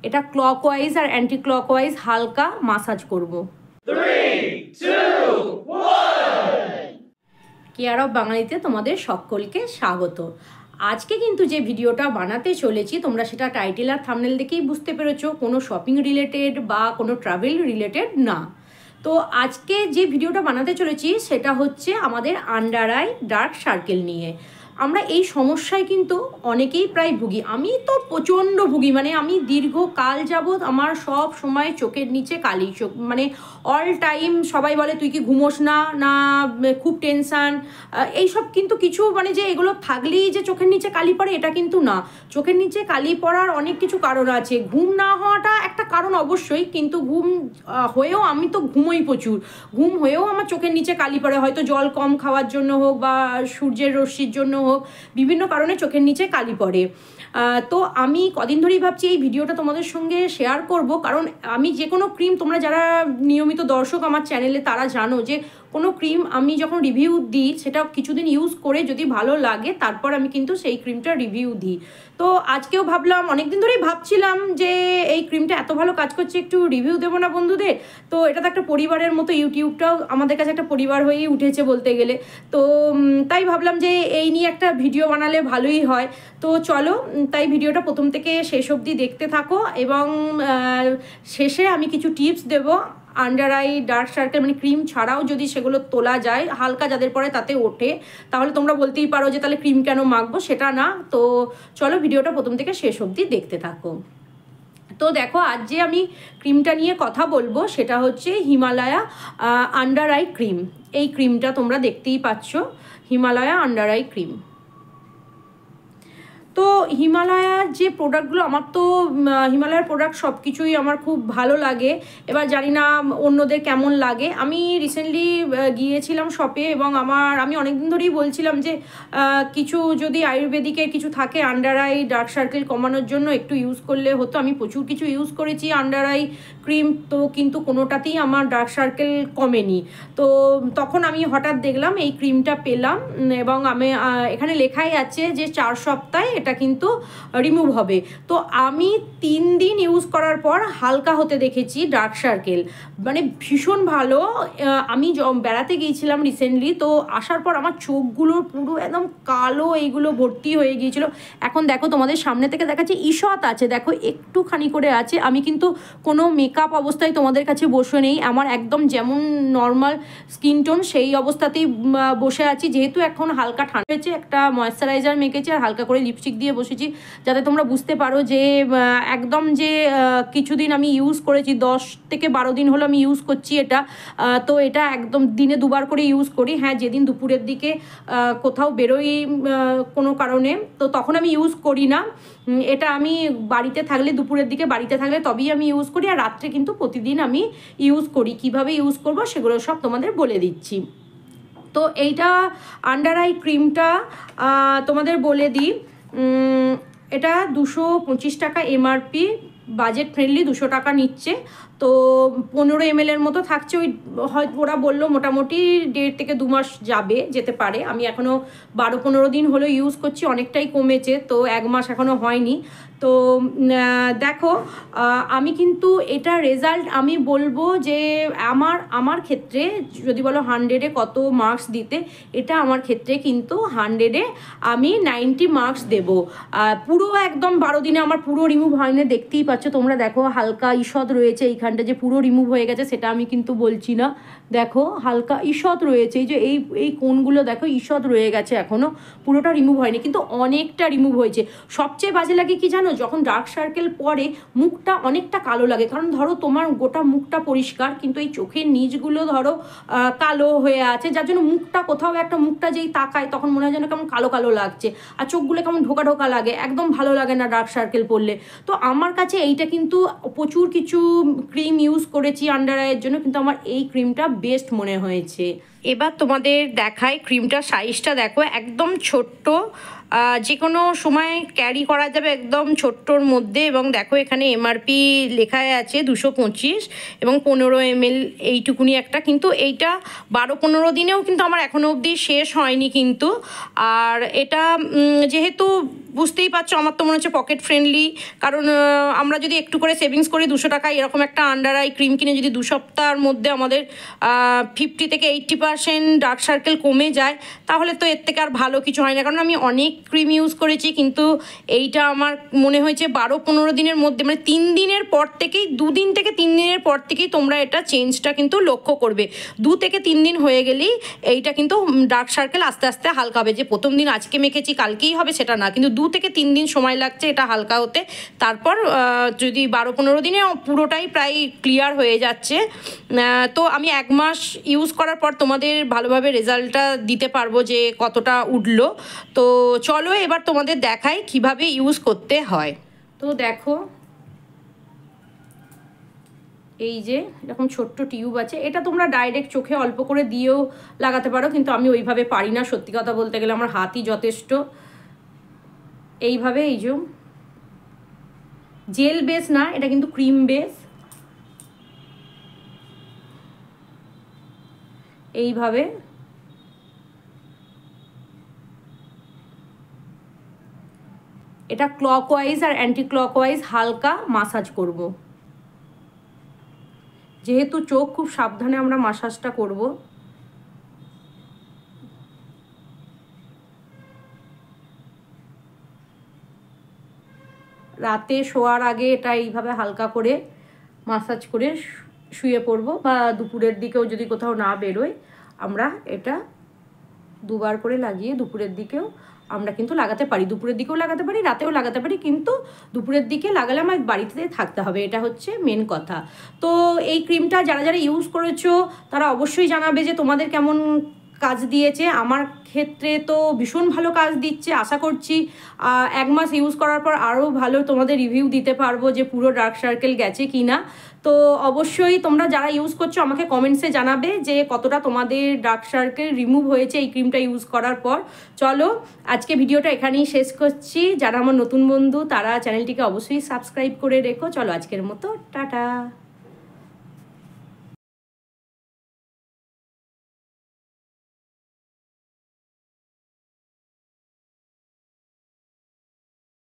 এটা ক্লকওয়াইজ আর anti clockwise হালকা massage করব। 3, 2, 1 কেয়ার অফ বাঙালিতে তোমাদের সকলকে স্বাগত। আজকে কিন্তু যে ভিডিওটা বানাতে চলেছি তোমরা সেটা টাইটেল আর থাম্বনেল দেখেই বুঝতে পেরেছো, কোনো শপিং রিলেটেড বা কোনো ট্রাভেল রিলেটেড না। তো আজকে যে ভিডিওটা বানাতে চলেছি সেটা হচ্ছে আমাদের আন্ডার আই ডার্ক সার্কেল নিয়ে। আমরা এই সমস্যায় কিন্তু অনেকেই প্রায় ভুগি, আমি তো প্রচণ্ড ভুগি, মানে আমি দীর্ঘকাল যাবৎ আমার সব সময় চোখের নিচে কালি, চোখ মানে অল টাইম সবাই বলে তুই কি ঘুমোস না, না খুব টেনশান, এইসব কিন্তু কিছু মানে যে এগুলো থাকলেই যে চোখের নিচে কালি পড়ে এটা কিন্তু না। চোখের নিচে কালি পড়ার অনেক কিছু কারণ আছে, ঘুম না হওয়াটা একটা কারণ অবশ্যই, কিন্তু ঘুম হয়েও আমি তো ঘুমোই প্রচুর, ঘুম হয়েও আমার চোখের নিচে কালি পড়ে, হয়তো জল কম খাওয়ার জন্য হোক বা সূর্যের রশ্মির জন্য হোক, বিভিন্ন কারণে চোখের নিচে কালি পড়ে। তো আমি কদিন ধরেই ভাবছি এই ভিডিওটা তোমাদের সঙ্গে শেয়ার করব, কারণ আমি যে কোনো ক্রিম, তোমরা যারা নিয়মিত দর্শক আমার চ্যানেলে তারা জানো যে কোনো ক্রিম আমি যখন রিভিউ দিই সেটা কিছুদিন ইউজ করে যদি ভালো লাগে তারপর আমি কিন্তু সেই ক্রিমটা রিভিউ দিই। তো আজকেও ভাবলাম, অনেকদিন ধরেই ভাবছিলাম যে এই ক্রিমটা এত ভালো কাজ করছে, একটু রিভিউ দেবো না বন্ধুদের। তো এটা তো একটা পরিবারের মতো, ইউটিউবটাও আমাদের কাছে একটা পরিবার হয়েই উঠেছে বলতে গেলে। তো তাই ভাবলাম যে এই নিয়ে একটা ভিডিও বানালে ভালোই হয়। তো চলো, তাই ভিডিওটা প্রথম থেকে শেষ অবধি দেখতে থাকো, এবং শেষে আমি কিছু টিপস দেবো আন্ডার আই ডার্ক সার্কেল মানে ক্রিম ছাড়াও যদি সেগুলো তোলা যায়, হালকা যাদের পরে তাতে ওঠে, তাহলে তোমরা বলতেই পারো যে তাহলে ক্রিম কেন মাখবো, সেটা না। তো চলো ভিডিওটা প্রথম থেকে শেষ অবধি দেখতে থাকো। তো দেখো, আজ যে আমি ক্রিমটা নিয়ে কথা বলবো সেটা হচ্ছে হিমালয়া আন্ডার আই ক্রিম। এই ক্রিমটা তোমরা দেখতেই পাচ্ছ, হিমালয়া আন্ডার আই ক্রিম। তো হিমালয়ার যে প্রোডাক্টগুলো, আমার তো হিমালয়ার প্রোডাক্ট সব কিছুই আমার খুব ভালো লাগে। এবার জানি না অন্যদের কেমন লাগে। আমি রিসেন্টলি গিয়েছিলাম শপে, এবং আমি অনেকদিন ধরেই বলছিলাম যে কিছু যদি আয়ুর্বেদিকের কিছু থাকে আন্ডার আই ডার্ক সার্কেল কমানোর জন্য একটু ইউজ করলে হতো। আমি প্রচুর কিছু ইউজ করেছি আন্ডার আই ক্রিম, তো কিন্তু কোনোটাতেই আমার ডার্ক সার্কেল কমেনি। তো তখন আমি হঠাৎ দেখলাম এই ক্রিমটা পেলাম, এবং আমি এখানে লেখাই আছে যে 4 সপ্তাহে এটা কিন্তু রিমুভ হবে। তো আমি 3 দিন ইউজ করার পর হালকা হতে দেখেছি ডার্ক সার্কেল, মানে ভীষণ ভালো। আমি বেড়াতে গিয়েছিলাম রিসেন্টলি, তো আসার পর আমার চোখগুলো পুরো একদম কালো এইগুলো ভর্তি হয়ে গিয়েছিল। এখন দেখো তোমাদের সামনে থেকে দেখাচ্ছি, ঈষৎ আছে, দেখো একটুখানি করে আছে। আমি কিন্তু কোনো মেকআপ অবস্থায় তোমাদের কাছে বসে নেই, আমার একদম যেমন নর্মাল স্কিন টোন সেই অবস্থাতেই বসে আছি। যেহেতু এখন হালকা ঠান্ডা হয়েছে, একটা ময়েশ্চারাইজার মেখেছি আর হালকা করে লিপস্টিক দিয়ে বসেছি, যাতে তোমরা বুঝতে পারো যে একদম যে কিছুদিন আমি ইউজ করেছি, 10 থেকে 12 দিন হলো আমি ইউজ করছি এটা। তো এটা একদম দিনে 2বার করে ইউজ করি। হ্যাঁ, যেদিন দুপুরের দিকে কোথাও বেরোই কোনো কারণে, তো তখন আমি ইউজ করি না। এটা আমি বাড়িতে থাকলে, দুপুরের দিকে বাড়িতে থাকলে তবেই আমি ইউজ করি, আর রাত্রে কিন্তু প্রতিদিন আমি ইউজ করি। কিভাবে ইউজ করব সেগুলো সব তোমাদের বলে দিচ্ছি। তো এইটা আন্ডার আই ক্রিমটা তোমাদের বলে দিই, এটা 225 টাকা এমআরপি, বাজেট ফ্রেন্ডলি, 200 টাকা নিচ্ছে। তো 15 ml এর মতো থাকছে। ওই হয়তো ওরা বললো মোটামুটি 1.5 থেকে 2 মাস যেতে পারে। আমি এখনও 12-15 দিন হলো ইউজ করছি, অনেকটাই কমেছে, তো 1 মাস এখনও হয়নি। তো দেখো, আমি কিন্তু এটা রেজাল্ট আমি বলবো যে আমার ক্ষেত্রে যদি বলো 100-এ কত মার্কস দিতে, এটা আমার ক্ষেত্রে কিন্তু 100-এ আমি 90 মার্কস দেবো। পুরো একদম 12 দিনে আমার পুরো রিমুভ হয় না, দেখতেই পাচ্ছ তোমরা। দেখো হালকা ঈষৎ রয়েছে এইখানটা, যে পুরো রিমুভ হয়ে গেছে সেটা আমি কিন্তু বলছি না। দেখো হালকা ঈষৎ রয়েছে, এই যে এই কোণগুলো দেখো ঈষৎ রয়ে গেছে, এখনও পুরোটা রিমুভ হয়নি, কিন্তু অনেকটা রিমুভ হয়েছে। সবচেয়ে বাজে লাগে কি জানো, যখন ডার্ক সার্কেল পরে মুখটা অনেকটা কালো লাগে। কারণ ধরো তোমার গোটা মুখটা পরিষ্কার, কিন্তু এই চোখের নিচগুলো ধরো কালো হয়ে আছে, যার জন্য মুখটা কোথাও একটা, মুখটা যেই তাকায় তখন মনে হয় যেন কেমন কালো কালো লাগছে, আর চোখগুলো কেমন ঢোকা ঢোকা লাগে, একদম ভালো লাগে না ডার্ক সার্কেল পড়লে। তো আমার কাছে এইটা কিন্তু, প্রচুর কিছু ক্রিম ইউজ করেছি আন্ডার আইয়ের জন্য, কিন্তু আমার এই ক্রিমটা বেস্ট মনে হয়েছে। এবার তোমাদের দেখায় ক্রিমটার সাইজটা দেখো, একদম ছোট্ট, যে কোনো সময় ক্যারি করা যাবে একদম ছোট্টর মধ্যে। এবং দেখো এখানে এমআরপি লেখা আছে 225 এবং 15 ml এইটুকুনি একটা, কিন্তু এইটা 12-15 দিনেও কিন্তু আমার এখনও অবধি শেষ হয়নি কিন্তু। আর এটা যেহেতু বুঝতেই পারছো আমার তো মনে হচ্ছে পকেট ফ্রেন্ডলি, কারণ আমরা যদি একটু করে সেভিংস করি 200 টাকা এরকম একটা আন্ডার আই ক্রিম কিনে যদি 2 সপ্তাহের মধ্যে আমাদের 50 থেকে 80% ডার্ক সার্কেল কমে যায়, তাহলে তো এর থেকে আর ভালো কিছু হয় না। কারণ আমি অনেক ক্রিম ইউজ করেছি, কিন্তু এইটা আমার মনে হয়েছে 12-15 দিনের মধ্যে, মানে 3 দিনের পর থেকেই, 2 দিন থেকে 3 দিনের পর থেকেই তোমরা এটা চেঞ্জটা কিন্তু লক্ষ্য করবে। 2 থেকে 3 দিন হয়ে গেলেই এইটা কিন্তু ডার্ক সার্কেল আস্তে আস্তে হালকা হবে। যে প্রথম দিন আজকে মেখেছি কালকেই হবে সেটা না, কিন্তু 2 থেকে 3 দিন সময় লাগছে এটা হালকা হতে। তারপর যদি 12-15 দিনে পুরোটাই প্রায় ক্লিয়ার হয়ে যাচ্ছে। তো আমি 1 মাস ইউজ করার পর তোমাদের ভালোভাবে রেজাল্টটা দিতে পারবো যে কতটা উঠলো। তো চলো এবার তোমাদের দেখাই কিভাবে ইউজ করতে হয়। তো দেখো এই যে এরকম ছোট্ট টিউব আছে, এটা তোমরা ডাইরেক্ট চোখে অল্প করে দিয়েও লাগাতে পারো, কিন্তু আমি ওইভাবে পারি না, সত্যি কথা বলতে গেলে আমার হাতই যথেষ্ট। এইভাবে, এই যে জেল বেস না, এটা কিন্তু ক্রিম বেস, এইভাবে এটা ক্লকওয়াইজ আর অ্যান্টি ক্লকওয়াইজ হালকা মাসাজ করব। যেহেতু চোখ, খুব সাবধানে আমরা মাসাজটা করব। রাতে শোয়ার আগে এটা এইভাবে হালকা করে মাসাজ করে শুয়ে পড়ব, বা দুপুরের দিকেও যদি কোথাও না বেরোয় আমরা এটা 2 বার করে লাগিয়ে দুপুরের দিকেও আমরা কিন্তু লাগাতে পারি। দুপুরের দিকেও লাগাতে পারি, রাতেও লাগাতে পারি, কিন্তু দুপুরের দিকে লাগালে আমার বাড়িতে থাকতে হবে, এটা হচ্ছে মেন কথা। তো এই ক্রিমটা যারা যারা ইউজ করেছো তারা অবশ্যই জানাবে যে তোমাদের কেমন কাজ দিয়েছে। আমার ক্ষেত্রে তো ভীষণ ভালো কাজ দিচ্ছে, আশা করছি 1 মাস ইউজ করার পর আরও ভালো তোমাদের রিভিউ দিতে পারবো যে পুরো ডার্ক সার্কেল গেছে কি না। তো অবশ্যই তোমরা যারা ইউজ করছো আমাকে কমেন্টসে জানাবে যে কতটা তোমাদের ডার্ক সার্কেল রিমুভ হয়েছে এই ক্রিমটা ইউজ করার পর। চলো আজকে ভিডিওটা এখানেই শেষ করছি। যারা আমার নতুন বন্ধু তারা চ্যানেলটিকে অবশ্যই সাবস্ক্রাইব করে রেখো। চলো আজকের মতো টাটা।